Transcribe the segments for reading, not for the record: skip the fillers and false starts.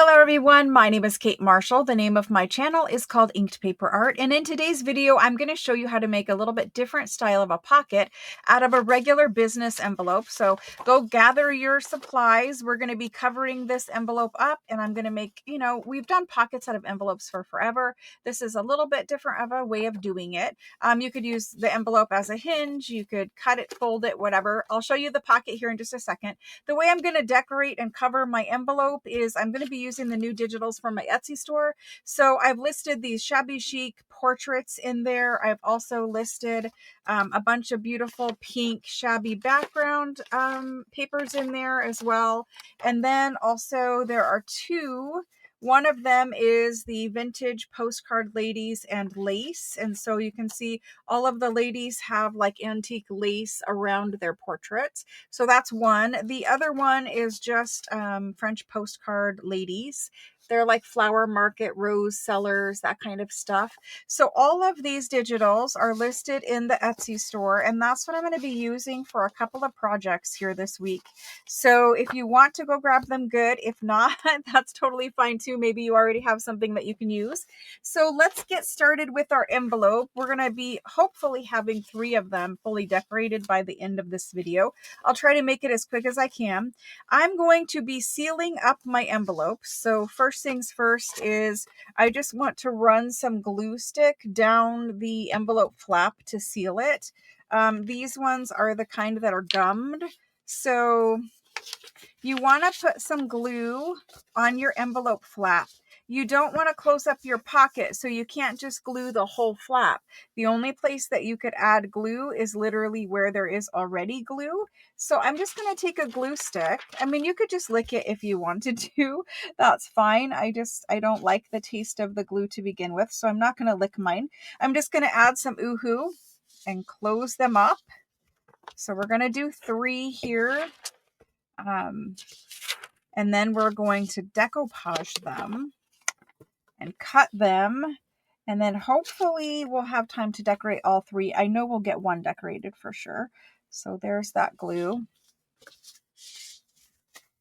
Hello everyone, my name is Kate Marshall. The name of my channel is called Inked Paper Art, and in today's video I'm going to show you how to make a little bit different style of a pocket out of a regular business envelope. So go gather your supplies. We're going to be covering this envelope up, and I'm going to make, we've done pockets out of envelopes for forever. This is a little bit different of a way of doing it. You could use the envelope as a hinge, you could cut it, fold it, whatever. I'll show you the pocket here in just a second. The way I'm going to decorate and cover my envelope is I'm going to be using the new digitals from my Etsy store. So I've listed these shabby chic portraits in there. I've also listed a bunch of beautiful pink shabby background papers in there as well. And then also there are two. One of them is the vintage postcard ladies and lace. And so you can see all of the ladies have like antique lace around their portraits. So that's one. The other one is just French postcard ladies. They're like flower market, rose sellers, that kind of stuff. So all of these digitals are listed in the Etsy store, and that's what I'm going to be using for a couple of projects here this week. So if you want to go grab them, good. If not, that's totally fine too. Maybe you already have something that you can use. So let's get started with our envelope. We're going to be hopefully having 3 of them fully decorated by the end of this video. I'll try to make it as quick as I can. I'm going to be sealing up my envelopes. So first things first is I just want to run some glue stick down the envelope flap to seal it. These ones are the kind that are gummed. So you want to put some glue on your envelope flap. You don't want to close up your pocket, so you can't just glue the whole flap. The only place that you could add glue is literally where there is already glue. So I'm just going to take a glue stick. I mean, you could just lick it if you wanted to. That's fine. I don't like the taste of the glue to begin with, so I'm not going to lick mine. I'm just going to add some Oohoo and close them up. So we're going to do 3 here. And then we're going to decoupage them and cut them. And then hopefully we'll have time to decorate all 3. I know we'll get 1 decorated for sure. So there's that glue.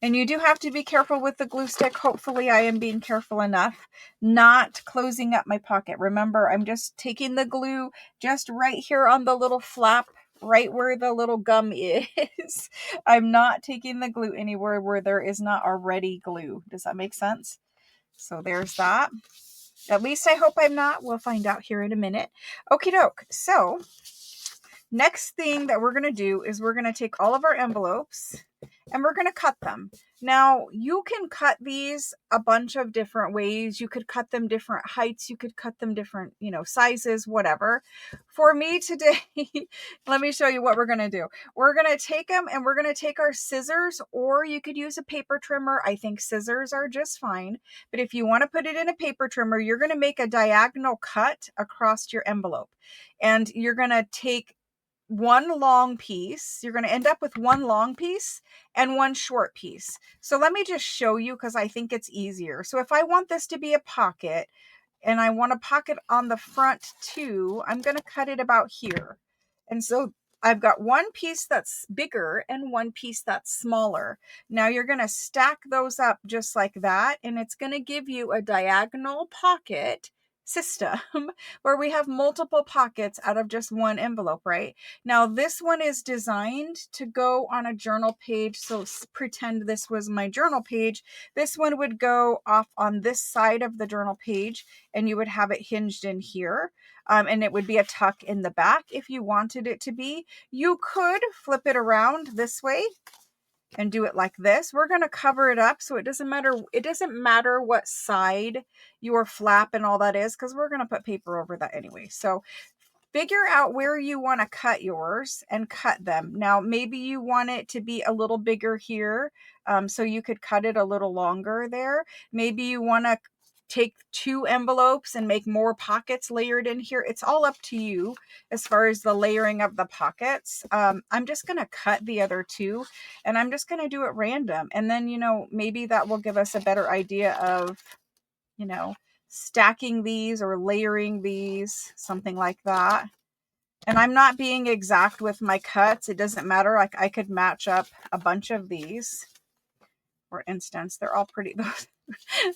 And you do have to be careful with the glue stick. Hopefully I am being careful enough, not closing up my pocket. Remember, I'm just taking the glue just right here on the little flap, right where the little gum is. I'm not taking the glue anywhere where there is not already glue. Does that make sense? So there's that. At least I hope I'm not. We'll find out here in a minute. Okie doke. So next thing that we're going to do is we're going to take all of our envelopes and we're going to cut them. Now, you can cut these a bunch of different ways. You could cut them different heights. You could cut them different, sizes, whatever. For me today, let me show you what we're going to do. We're going to take them and we're going to take our scissors, or you could use a paper trimmer. I think scissors are just fine. But if you want to put it in a paper trimmer, you're going to make a diagonal cut across your envelope. And you're going to take one long piece. You're going to end up with one long piece and one short piece. So let me just show you because I think it's easier. So if I want this to be a pocket and I want a pocket on the front too, I'm going to cut it about here. And so I've got one piece that's bigger and one piece that's smaller. Now you're going to stack those up just like that, and it's going to give you a diagonal pocket system where we have multiple pockets out of just one envelope, right? Now this one is designed to go on a journal page. So pretend this was my journal page. This one would go off on this side of the journal page, and you would have it hinged in here. And it would be a tuck in the back if you wanted it to be. You could flip it around this way and do it like this. We're going to cover it up so it doesn't matter. It doesn't matter what side your flap and all that is, because we're going to put paper over that anyway. So figure out where you want to cut yours and cut them. Now, maybe you want it to be a little bigger here, so you could cut it a little longer there. Maybe you want to take 2 envelopes and make more pockets layered in here. It's all up to you as far as the layering of the pockets. I'm just going to cut the other 2, and I'm just going to do it random. And then, maybe that will give us a better idea of, stacking these or layering these, something like that. And I'm not being exact with my cuts. It doesn't matter. Like I could match up a bunch of these. for instance. They're all pretty,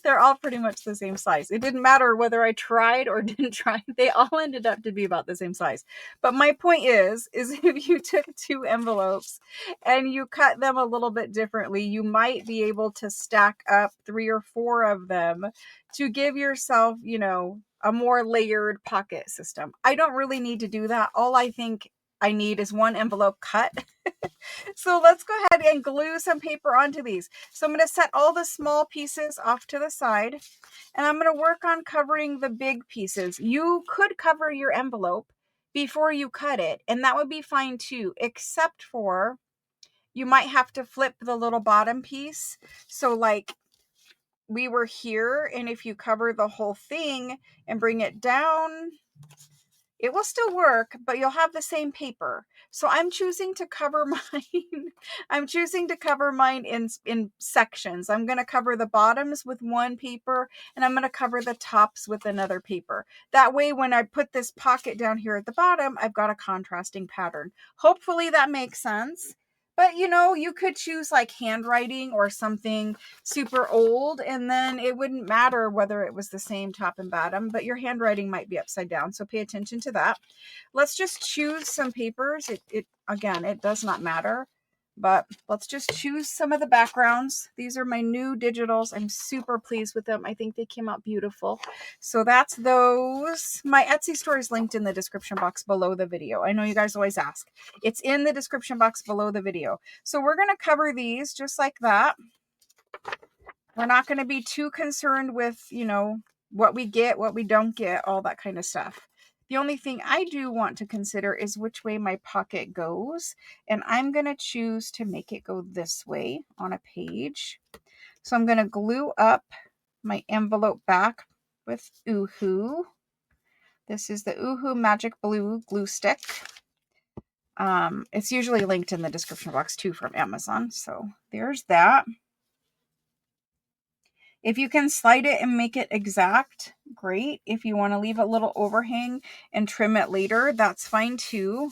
they're all pretty much the same size. It didn't matter whether I tried or didn't try. They all ended up to be about the same size. But my point is if you took 2 envelopes and you cut them a little bit differently, you might be able to stack up 3 or 4 of them to give yourself, you know, a more layered pocket system. I don't really need to do that. All I think I need is 1 envelope cut. So let's go ahead and glue some paper onto these. So I'm going to set all the small pieces off to the side, and I'm going to work on covering the big pieces. You could cover your envelope before you cut it, and that would be fine too, except for you might have to flip the little bottom piece. So like we were here, and if you cover the whole thing and bring it down, it will still work, but you'll have the same paper. So I'm choosing to cover mine. I'm choosing to cover mine in sections. I'm going to cover the bottoms with one paper, and I'm going to cover the tops with another paper. That way, when I put this pocket down here at the bottom, I've got a contrasting pattern. Hopefully that makes sense. But you know, you could choose like handwriting or something super old, and then it wouldn't matter whether it was the same top and bottom, but your handwriting might be upside down. So pay attention to that. Let's just choose some papers. Again, it does not matter, but let's just choose some of the backgrounds. These are my new digitals. I'm super pleased with them. I think they came out beautiful. So that's those. My Etsy store is linked in the description box below the video. I know you guys always ask. It's in the description box below the video. So we're going to cover these just like that. We're not going to be too concerned with, you know, what we get, what we don't get, all that kind of stuff. The only thing I do want to consider is which way my pocket goes. And I'm going to choose to make it go this way on a page. So I'm going to glue up my envelope back with Oohoo. This is the Oohoo Magic Blue glue stick. It's usually linked in the description box too from Amazon. So there's that. If you can slide it and make it exact, great. If you want to leave a little overhang and trim it later, that's fine too.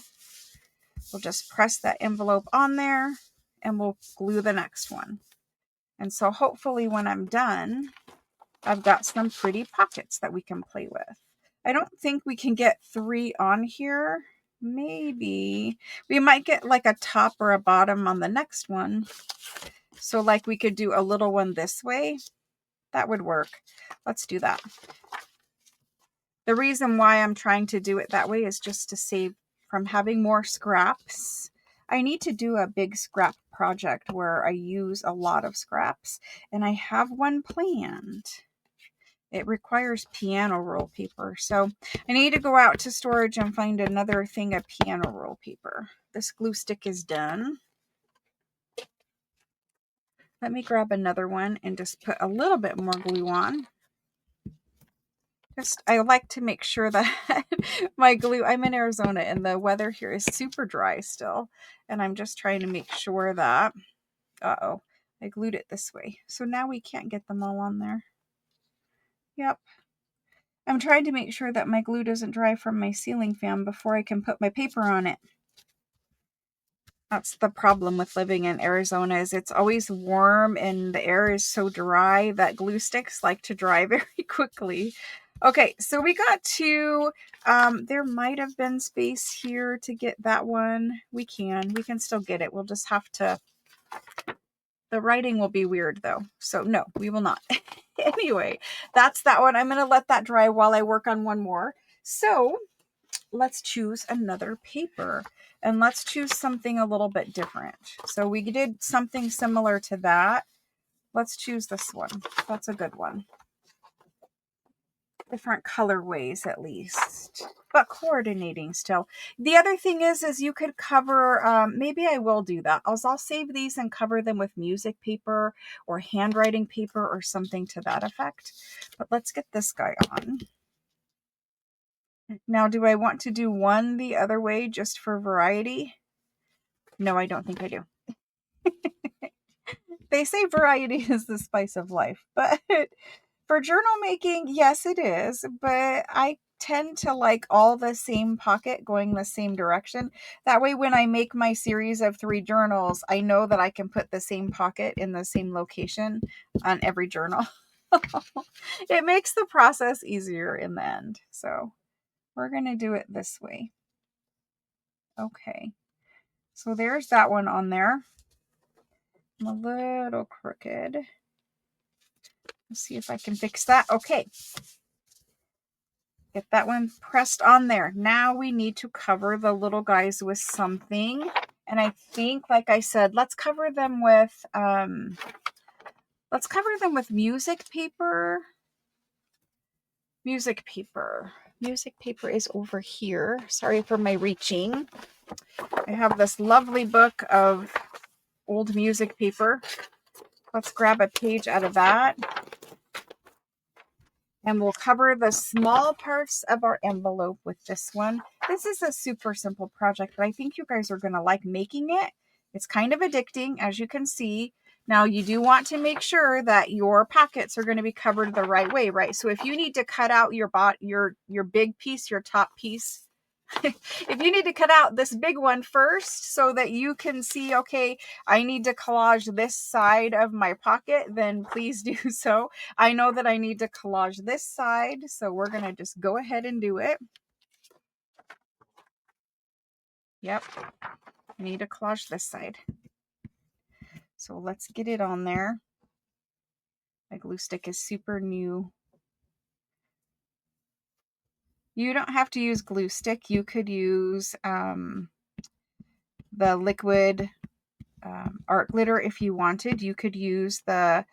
We'll just press that envelope on there and we'll glue the next one. And so hopefully when I'm done, I've got some pretty pockets that we can play with. I don't think we can get 3 on here. Maybe we might get like a top or a bottom on the next one. So like we could do a little one this way. That would work. Let's do that. The reason why I'm trying to do it that way is just to save from having more scraps. I need to do a big scrap project where I use a lot of scraps, and I have one planned. It requires piano roll paper, so I need to go out to storage and find another thing of piano roll paper. This glue stick is done. Let me grab another one and just put a little bit more glue on. I like to make sure that my glue, I'm in Arizona and the weather here is super dry still. And I'm just trying to make sure that, uh-oh, I glued it this way. So now we can't get them all on there. Yep. I'm trying to make sure that my glue doesn't dry from my ceiling fan before I can put my paper on it. That's the problem with living in Arizona, is it's always warm and the air is so dry that glue sticks like to dry very quickly. Okay, so we got to, there might have been space here to get that one. We can still get it. We'll just have to, the writing will be weird though. So no, we will not. Anyway, that's that one. I'm going to let that dry while I work on one more. So let's choose another paper and let's choose something a little bit different. So we did something similar to that. Let's choose this one. That's a good one. Different colorways at least, but coordinating still. The other thing is you could cover, maybe I will do that. I'll save these and cover them with music paper or handwriting paper or something to that effect. But let's get this guy on. Now, do I want to do one the other way just for variety? No, I don't think I do. They say variety is the spice of life, but for journal making, yes, it is. But I tend to like all the same pocket going the same direction. That way, when I make my series of 3 journals, I know that I can put the same pocket in the same location on every journal. It makes the process easier in the end. So we're going to do it this way. Okay. So there's that one on there. I'm a little crooked. Let's see if I can fix that. Okay. Get that one pressed on there. Now we need to cover the little guys with something. And I think, like I said, let's cover them with music paper. Music paper. Music paper is over here. Sorry for my reaching. I have this lovely book of old music paper. Let's grab a page out of that. And we'll cover the small parts of our envelope with this one. This is a super simple project, but I think you guys are going to like making it. It's kind of addicting, as you can see. Now, you do want to make sure that your pockets are going to be covered the right way, right? So if you need to cut out your big piece, your top piece, if you need to cut out this big one first so that you can see, okay, I need to collage this side of my pocket, then please do so. I know that I need to collage this side, so we're going to just go ahead and do it. Yep, I need to collage this side. So let's get it on there. My glue stick is super new. You don't have to use glue stick. You could use the liquid art glitter if you wanted. You could use the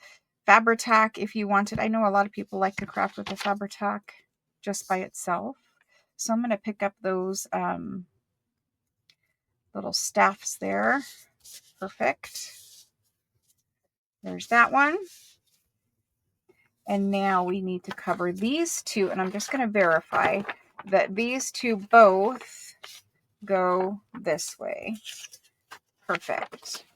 Fabri-Tac if you wanted. I know a lot of people like to craft with the Fabri-Tac just by itself. So I'm going to pick up those little staffs there. Perfect. There's that one. And now we need to cover these two. And I'm just going to verify that these two both go this way. Perfect.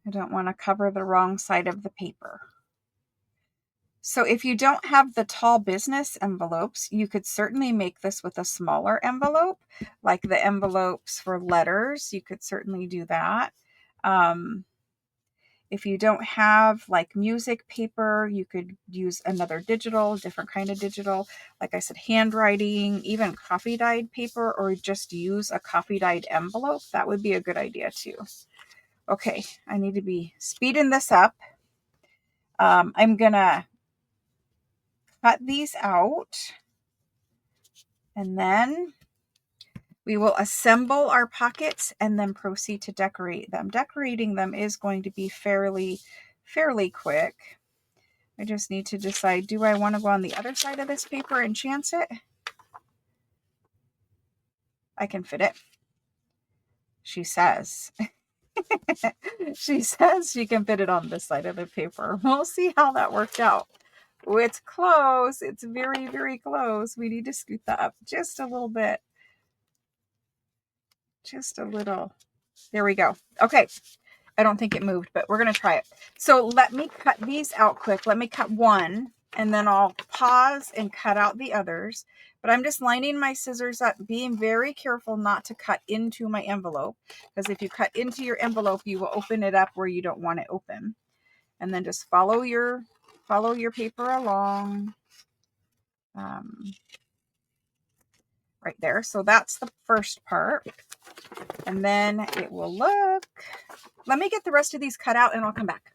I don't want to cover the wrong side of the paper. So if you don't have the tall business envelopes, you could certainly make this with a smaller envelope, like the envelopes for letters. You could certainly do that. If you don't have like music paper, you could use another digital, different kind of digital. Like I said, handwriting, even coffee dyed paper, or just use a coffee dyed envelope. That would be a good idea too. Okay, I need to be speeding this up. I'm going to cut these out, and then we will assemble our pockets and then proceed to decorate them. Decorating them is going to be fairly quick. I just need to decide, do I want to go on the other side of this paper and chance it? I can fit it. She says. She says she can fit it on this side of the paper. We'll see how that worked out. Oh, it's close. It's very, very close. We need to scoot that up just a little bit. Just a little. There we go. Okay. I don't think it moved, but we're going to try it. So let me cut these out quick. Let me cut one, and then I'll pause and cut out the others. But I'm just lining my scissors up, being very careful not to cut into my envelope, because if you cut into your envelope, you will open it up where you don't want it open. And then just follow your paper along. Right there. So that's the first part. And then it will look, let me get the rest of these cut out and I'll come back.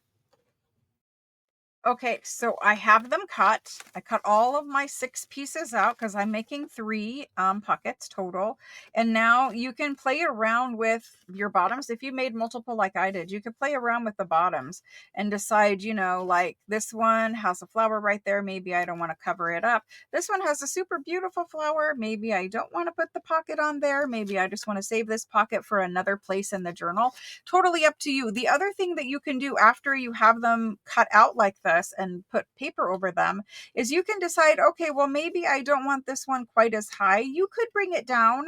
Okay, so I have them cut. I cut all of my 6 pieces out because I'm making 3 pockets total. And now you can play around with your bottoms. If you made multiple like I did, you could play around with the bottoms and decide, you know, like this one has a flower right there. Maybe I don't want to cover it up. This one has a super beautiful flower. Maybe I don't want to put the pocket on there. Maybe I just want to save this pocket for another place in the journal. Totally up to you. The other thing that you can do after you have them cut out like this, us and put paper over them is you can decide, okay, well, maybe I don't want this one quite as high. You could bring it down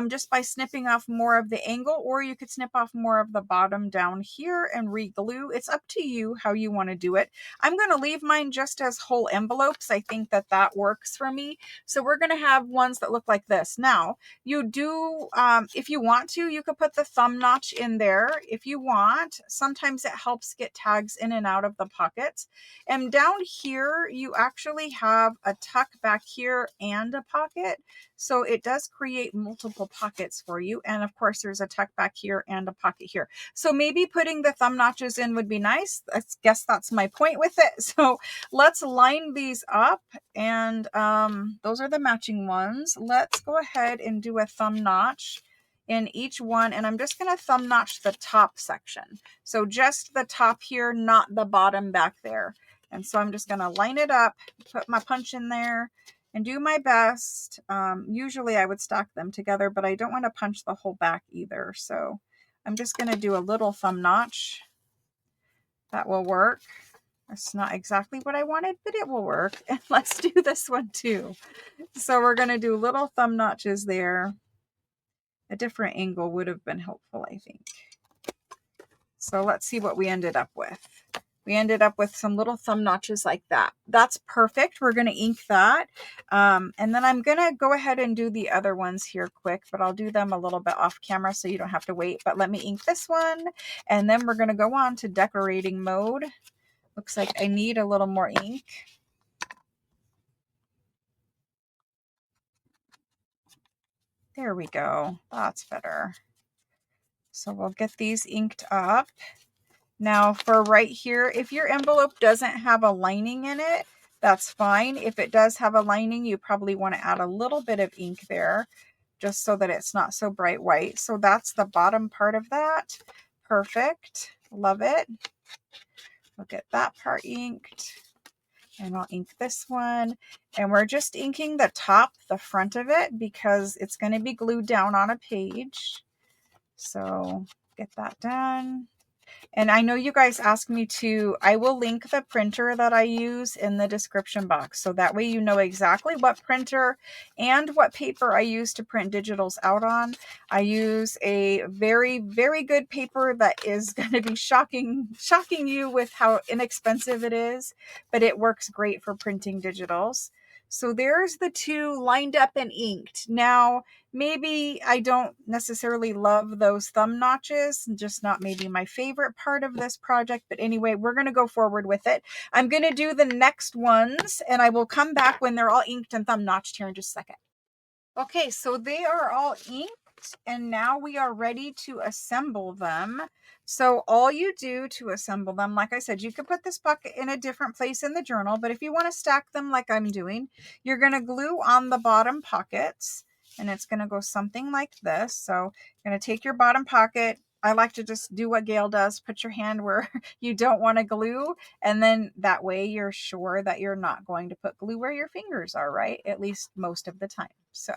just by snipping off more of the angle, or you could snip off more of the bottom down here and re-glue. It's up to you how you want to do it. I'm going to leave mine just as whole envelopes. I think that that works for me. So we're going to have ones that look like this. Now, you do, if you want to, you could put the thumb notch in there if you want. Sometimes it helps get tags in and out of the pockets. And down here, you actually have a tuck back here and a pocket. So it does create multiple pockets for you. And of course, there's a tuck back here and a pocket here. So maybe putting the thumb notches in would be nice. I guess that's my point with it. So let's line these up. And those are the matching ones. Let's go ahead and do a thumb notch in each one. And I'm just going to thumb notch the top section. So just the top here, not the bottom back there. And so I'm just going to line it up, put my punch in there, and do my best. Usually I would stack them together, but I don't want to punch the whole back either. So I'm just going to do a little thumb notch. That will work. It's not exactly what I wanted, but it will work. And let's do this one too. So we're going to do little thumb notches there. A different angle would have been helpful, I think. So let's see what we ended up with. We ended up with some little thumb notches like that. That's perfect. We're going to ink that. And then I'm going to go ahead and do the other ones here quick, but I'll do them a little bit off camera so you don't have to wait. But let me ink this one. And then we're going to go on to decorating mode. Looks like I need a little more ink. There we go. That's better. So we'll get these inked up. Now for right here, if your envelope doesn't have a lining in it, that's fine. If it does have a lining, you probably want to add a little bit of ink there just so that it's not so bright white. So that's the bottom part of that. Perfect. Love it. We'll get that part inked. And I'll ink this one. And we're just inking the top, the front of it, because it's going to be glued down on a page. So get that done. And I know you guys asked me to, I will link the printer that I use in the description box. So that way you know exactly what printer and what paper I use to print digitals out on. I use a very, very good paper that is going to be shocking you with how inexpensive it is, but it works great for printing digitals. So there's the two lined up and inked. Now, maybe I don't necessarily love those thumb notches, just not maybe my favorite part of this project. But anyway, we're going to go forward with it. I'm going to do the next ones and I will come back when they're all inked and thumb notched here in just a second. Okay, so they are all inked and now we are ready to assemble them. So all you do to assemble them, like I said, you could put this bucket in a different place in the journal, but if you want to stack them like I'm doing, you're going to glue on the bottom pockets and it's going to go something like this. So you're going to take your bottom pocket. I like to just do what Gail does, put your hand where you don't want to glue, and then that way you're sure that you're not going to put glue where your fingers are, right? At least most of the time. So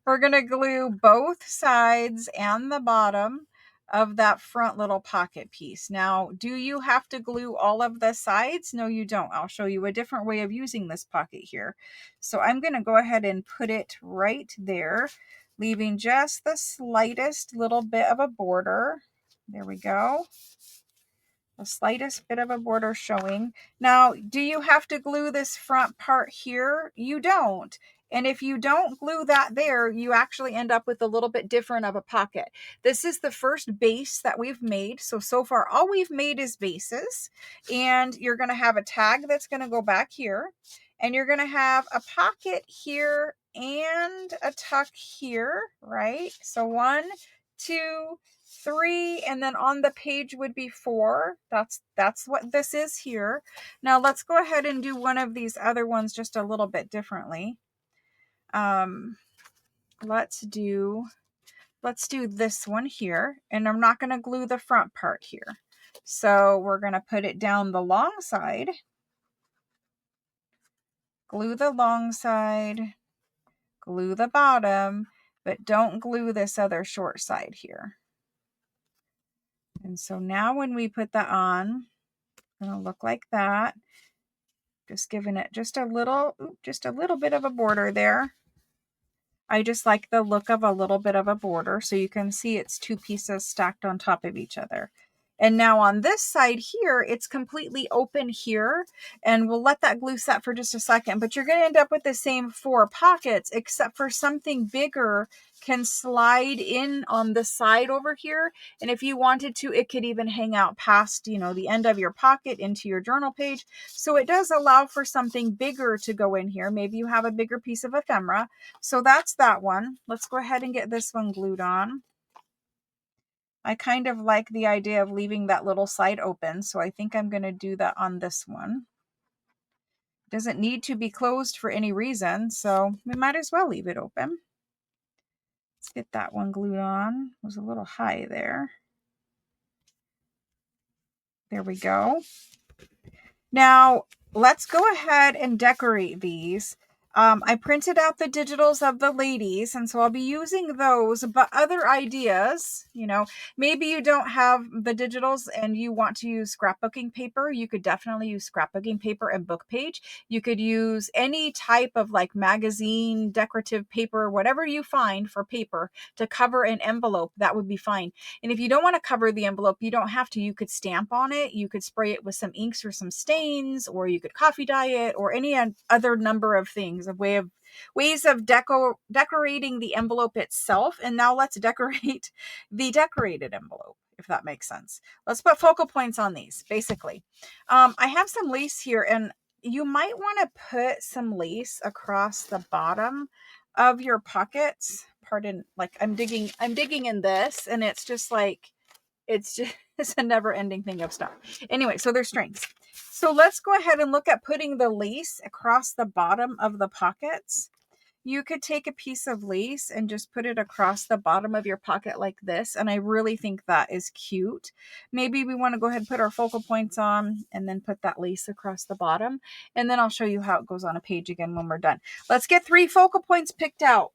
we're going to glue both sides and the bottom of that front little pocket piece. Now, do you have to glue all of the sides? No, you don't. I'll show you a different way of using this pocket here. So I'm going to go ahead and put it right there, leaving just the slightest little bit of a border. There we go. The slightest bit of a border showing. Now, do you have to glue this front part here? You don't. And if you don't glue that there, you actually end up with a little bit different of a pocket. This is the first base that we've made. So far, all we've made is bases. And you're going to have a tag that's going to go back here. And you're going to have a pocket here and a tuck here, right? So 1, 2, 3, and then on the page would be 4. That's what this is here. Now let's go ahead and do one of these other ones just a little bit differently. Let's do this one here, and I'm not going to glue the front part here. So we're going to put it down the long side, glue the long side, glue the bottom, but don't glue this other short side here. And so now when we put that on, Gonna look like that. Just giving it just a little bit of a border there. I just like the look of a little bit of a border, so you can see it's two pieces stacked on top of each other. And now on this side here, it's completely open here, and we'll let that glue set for just a second, but you're going to end up with the same 4 pockets, except for something bigger can slide in on the side over here. And if you wanted to, it could even hang out past, you know, the end of your pocket into your journal page. So it does allow for something bigger to go in here. Maybe you have a bigger piece of ephemera. So that's that one. Let's go ahead and get this one glued on. I kind of like the idea of leaving that little side open, so I think I'm going to do that on this one. Doesn't need to be closed for any reason, so we might as well leave it open. Let's get that one glued on. It was a little high there. There we go. Now, let's go ahead and decorate these. I printed out the digitals of the ladies, and so I'll be using those, but other ideas, you know, maybe you don't have the digitals and you want to use scrapbooking paper. You could definitely use scrapbooking paper and book page. You could use any type of like magazine, decorative paper, whatever you find for paper to cover an envelope, that would be fine. And if you don't want to cover the envelope, you don't have to. You could stamp on it. You could spray it with some inks or some stains, or you could coffee dye it, or any other number of things, ways of decorating the envelope itself. And now let's decorate the decorated envelope, if that makes sense. Let's put focal points on these, basically. I have some lace here, and you might want to put some lace across the bottom of your pockets. Pardon, like I'm digging in this, and it's just like, it's just it's a never-ending thing of stuff. Anyway, so there's strings. So let's go ahead and look at putting the lace across the bottom of the pockets. You could take a piece of lace and just put it across the bottom of your pocket like this, and I really think that is cute. Maybe we want to go ahead and put our focal points on and then put that lace across the bottom, and then I'll show you how it goes on a page again when we're done. Let's get 3 focal points picked out.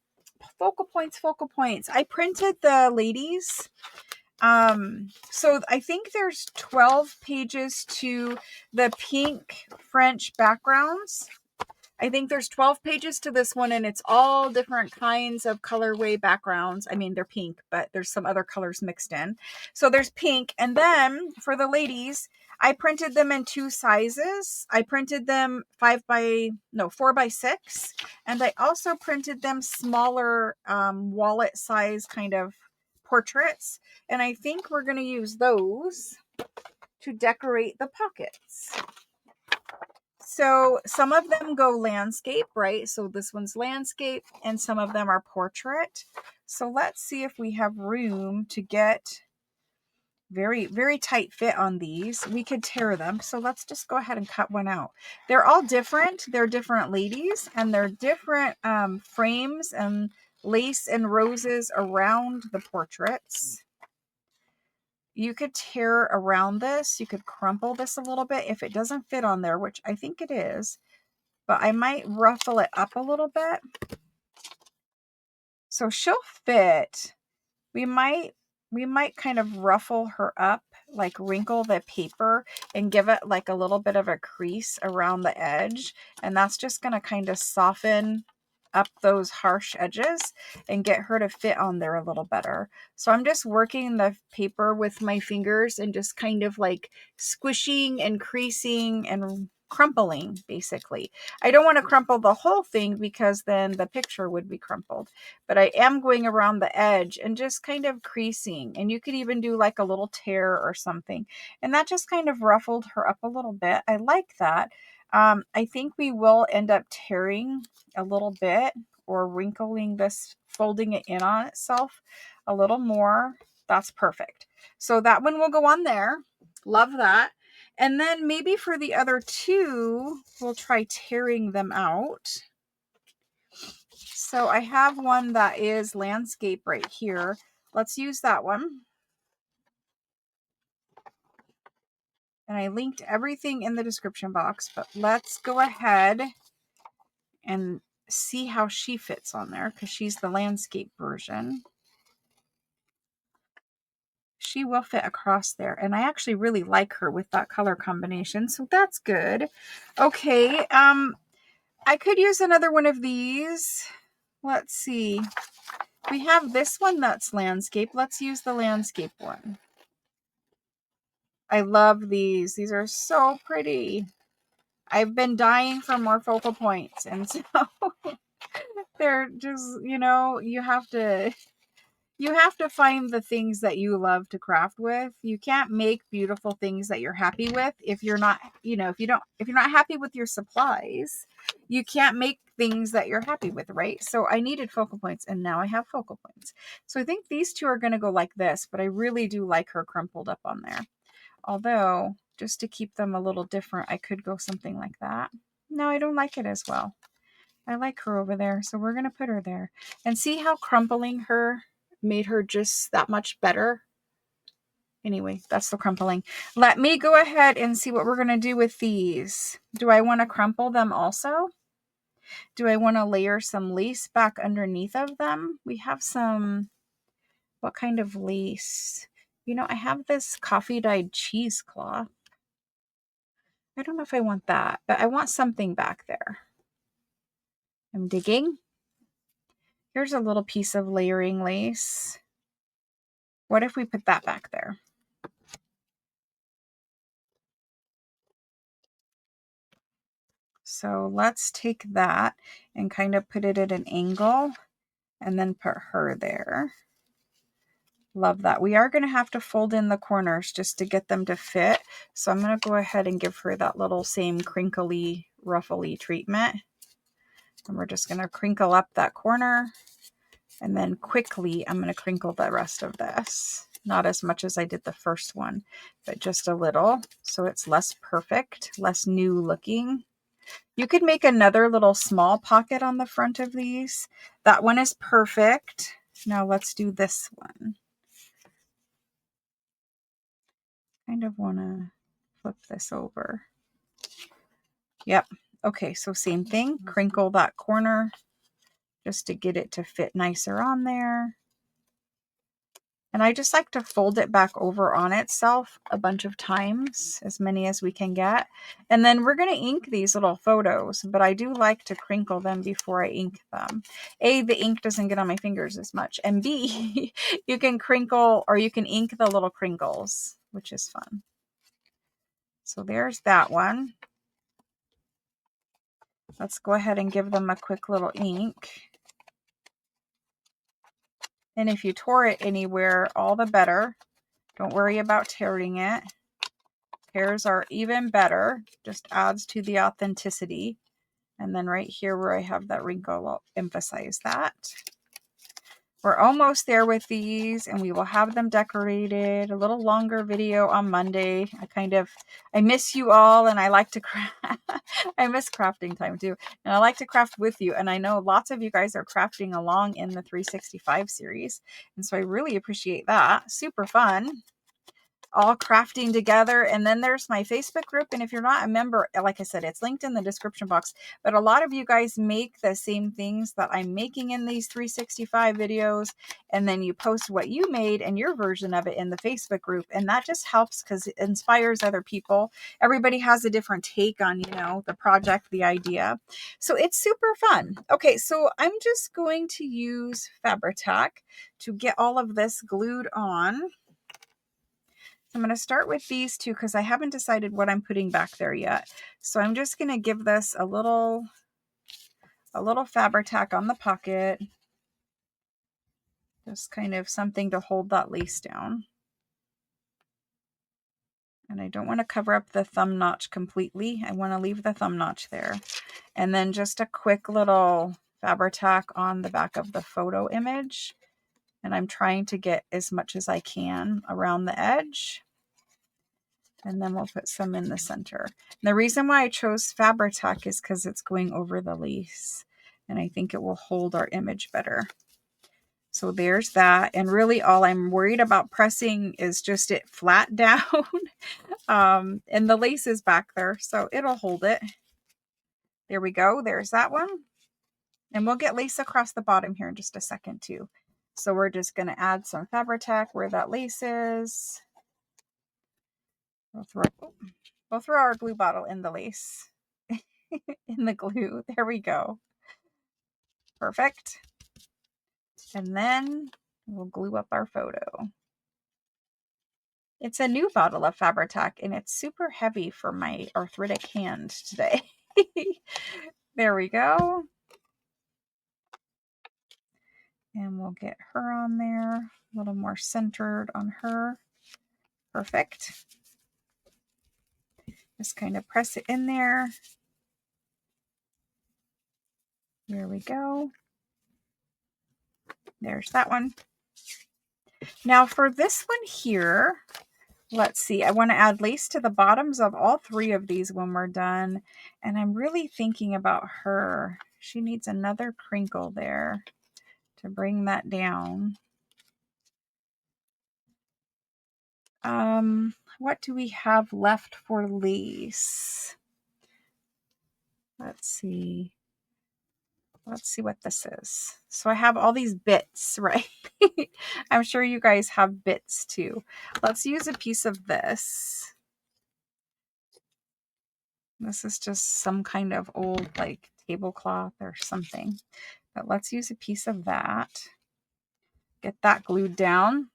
Focal points. I printed the ladies. So I think there's 12 pages to the pink French backgrounds. I think there's 12 pages to this one, and it's all different kinds of colorway backgrounds. I mean, they're pink, but there's some other colors mixed in. So there's pink. And then for the ladies, I printed them in 2 sizes. I printed them 4 by 6. And I also printed them smaller, wallet size kind of portraits. And I think we're going to use those to decorate the pockets. So some of them go landscape, right? So this one's landscape, and some of them are portrait. So let's see if we have room to get very, very tight fit on these. We could tear them. So let's just go ahead and cut one out. They're all different. They're different ladies, and they're different frames and lace and roses around the portraits. You could tear around this. You could crumple this a little bit if it doesn't fit on there, which I think it is. But I might ruffle it up a little bit. So she'll fit. We might kind of ruffle her up, like wrinkle the paper and give it like a little bit of a crease around the edge. And that's just going to kind of soften up those harsh edges and get her to fit on there a little better. So I'm just working the paper with my fingers and just kind of like squishing and creasing and crumpling, basically. I don't want to crumple the whole thing because then the picture would be crumpled, but I am going around the edge and just kind of creasing. And you could even do like a little tear or something, and that just kind of ruffled her up a little bit. I like that. I think we will end up tearing a little bit or wrinkling this, folding it in on itself a little more. That's perfect. So that one will go on there. Love that. And then maybe for the other 2, we'll try tearing them out. So I have one that is landscape right here. Let's use that one. And I linked everything in the description box, but let's go ahead and see how she fits on there because she's the landscape version. she will fit across there. And I actually really like her with that color combination. So that's good. Okay. I could use another one of these. Let's see. We have this one that's landscape. Let's use the landscape one. I love these. These are so pretty. I've been dying for more focal points. And so they're just, you know, you have to find the things that you love to craft with. You can't make beautiful things that you're happy with if you're not, you know, if you're not happy with your supplies, you can't make things that you're happy with, right? So I needed focal points and now I have focal points. So I think these two are going to go like this, but I really do like her crumpled up on there. Although, just to keep them a little different, I could go something like that. No, I don't like it as well. I like her over there, so we're going to put her there. And see how crumpling her made her just that much better? Anyway, that's the crumpling. Let me go ahead and see what we're going to do with these. Do I want to crumple them also? Do I want to layer some lace back underneath of them? We have some, what kind of lace? You know, I have this coffee dyed cheesecloth. I don't know if I want that, but I want something back there. I'm digging. Here's a little piece of layering lace. What if we put that back there? So let's take that and kind of put it at an angle and then put her there. Love that. We are going to have to fold in the corners just to get them to fit. So I'm going to go ahead and give her that little same crinkly, ruffly treatment. And we're just going to crinkle up that corner. And then quickly, I'm going to crinkle the rest of this. Not as much as I did the first one, but just a little. So it's less perfect, less new looking. You could make another little small pocket on the front of these. That one is perfect. Now let's do this one. Kind of want to flip this over. Yep. Okay, so same thing. Crinkle that corner just to get it to fit nicer on there. And I just like to fold it back over on itself a bunch of times, as many as we can get. And then we're going to ink these little photos, but I do like to crinkle them before I ink them. A, the ink doesn't get on my fingers as much. And B, you can crinkle or you can ink the little crinkles, which is fun. So there's that one. Let's go ahead and give them a quick little ink. And if you tore it anywhere, all the better. Don't worry about tearing it. Tears are even better. Just adds to the authenticity. And then right here where I have that wrinkle, I'll emphasize that. We're almost there with these and we will have them decorated. A little longer video on Monday. I miss you all and I like to craft. I miss crafting time too. And I like to craft with you. And I know lots of you guys are crafting along in the 365 series. And so I really appreciate that. Super fun. All crafting together. And then there's my Facebook group. And if you're not a member, like I said, it's linked in the description box. But a lot of you guys make the same things that I'm making in these 365 videos. And then you post what you made and your version of it in the Facebook group. And that just helps because it inspires other people. Everybody has a different take on, you know, the project, the idea. So it's super fun. Okay, so I'm just going to use Fabri-Tac to get all of this glued on. I'm going to start with these two because I haven't decided what I'm putting back there yet. So I'm just going to give this a little Fabri-Tac on the pocket. Just kind of something to hold that lace down. And I don't want to cover up the thumb notch completely. I want to leave the thumb notch there. And then just a quick little Fabri-Tac on the back of the photo image. And I'm trying to get as much as I can around the edge. And then we'll put some in the center. And the reason why I chose Fabri-Tac is because it's going over the lace. And I think it will hold our image better. So there's that. And really all I'm worried about pressing is just it flat down. And the lace is back there, so it'll hold it. There we go. There's that one. And we'll get lace across the bottom here in just a second too. So we're just going to add some Fabri-Tac where that lace is. We'll throw our glue bottle in the lace, in the glue. There we go. Perfect. And then we'll glue up our photo. It's a new bottle of Fabri-Tac, and it's super heavy for my arthritic hand today. There we go. And we'll get her on there, a little more centered on her. Perfect. Just kind of press it in there. There we go. There's that one. Now for this one here, let's see. I want to add lace to the bottoms of all three of these when we're done. And I'm really thinking about her. She needs another crinkle there to bring that down. What do we have left for lace? Let's see. Let's see what this is. So I have all these bits, right? I'm sure you guys have bits too. Let's use a piece of this. This is just some kind of old like tablecloth or something. But let's use a piece of that. Get that glued down.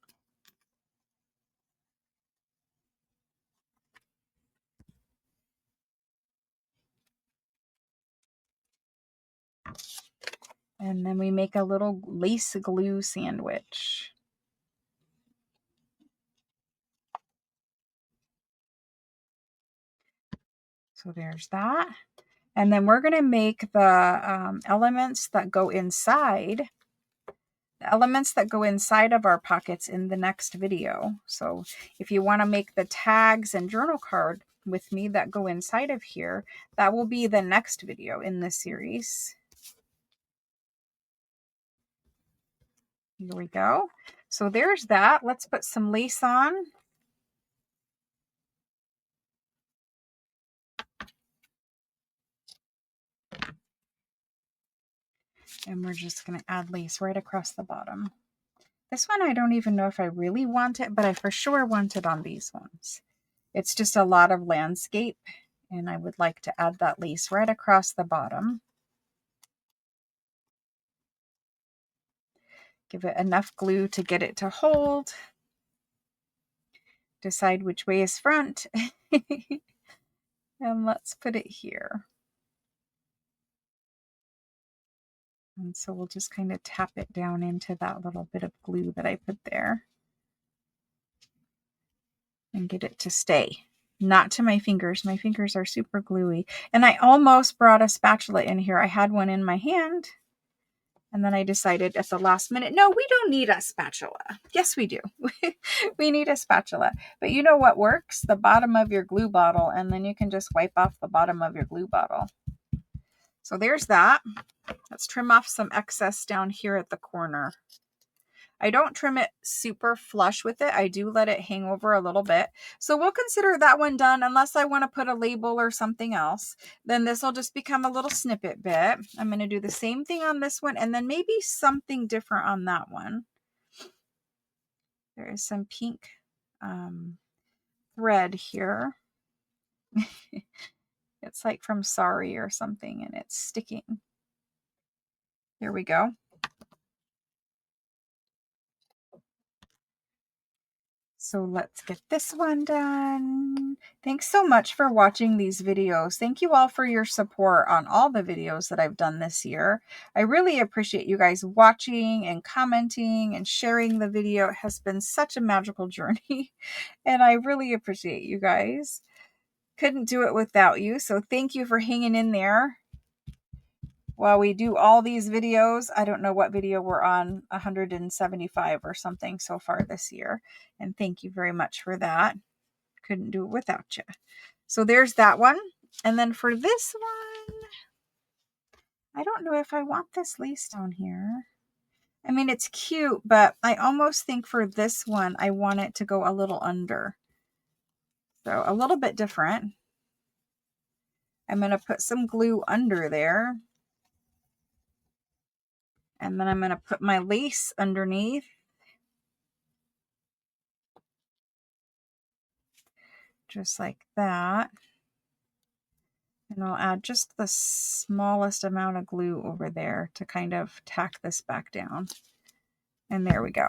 And then we make a little lace glue sandwich. So there's that. And then we're going to make the elements that go inside. The elements that go inside of our pockets in the next video. So if you want to make the tags and journal card with me that go inside of here, that will be the next video in this series. Here we go. So there's that. Let's put some lace on. And we're just going to add lace right across the bottom. This one, I don't even know if I really want it, but I for sure want it on these ones. It's just a lot of landscape, and I would like to add that lace right across the bottom. Give it enough glue to get it to hold. Decide which way is front. And let's put it here. And so we'll just kind of tap it down into that little bit of glue that I put there. And get it to stay. Not to my fingers. My fingers are super gluey. And I almost brought a spatula in here. I had one in my hand. And then I decided at the last minute, no, we don't need a spatula. Yes, we do. We need a spatula. But you know what works? The bottom of your glue bottle. And then you can just wipe off the bottom of your glue bottle. So there's that. Let's trim off some excess down here at the corner. I don't trim it super flush with it. I do let it hang over a little bit. So we'll consider that one done unless I want to put a label or something else. Then this will just become a little snippet bit. I'm going to do the same thing on this one and then maybe something different on that one. There is some pink thread here. It's like from Sorry or something and it's sticking. Here we go. So let's get this one done. Thanks so much for watching these videos. Thank you all for your support on all the videos that I've done this year. I really appreciate you guys watching and commenting and sharing the video. It has been such a magical journey and I really appreciate you guys. Couldn't do it without you. So thank you for hanging in there while we do all these videos. I don't know what video we're on, 175 or something so far this year. And thank you very much for that. Couldn't do it without you. So there's that one. And then for this one, I don't know if I want this lace down here. I mean, it's cute, but I almost think for this one, I want it to go a little under. So a little bit different. I'm going to put some glue under there. And then I'm going to put my lace underneath. Just like that. And I'll add just the smallest amount of glue over there to kind of tack this back down. And there we go.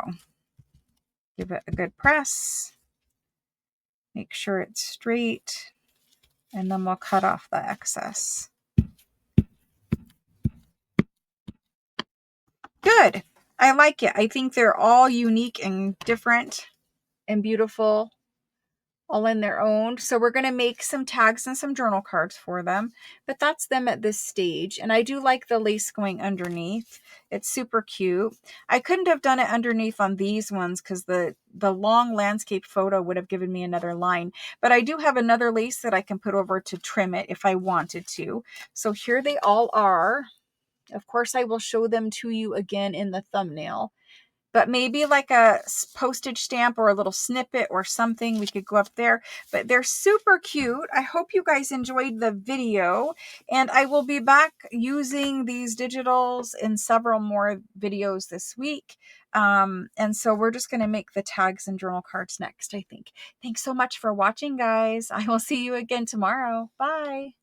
Give it a good press. Make sure it's straight. And then we'll cut off the excess. Good. I like it. I think they're all unique and different and beautiful, all in their own. So we're going to make some tags and some journal cards for them, but that's them at this stage. And I do like the lace going underneath. It's super cute. I couldn't have done it underneath on these ones because the long landscape photo would have given me another line, but I do have another lace that I can put over to trim it if I wanted to. So here they all are. Of course, I will show them to you again in the thumbnail, but maybe like a postage stamp or a little snippet or something, we could go up there. But they're super cute. I hope you guys enjoyed the video, and I will be back using these digitals in several more videos this week. And so we're just going to make the tags and journal cards next, I think. Thanks so much for watching, guys. I will see you again tomorrow. Bye.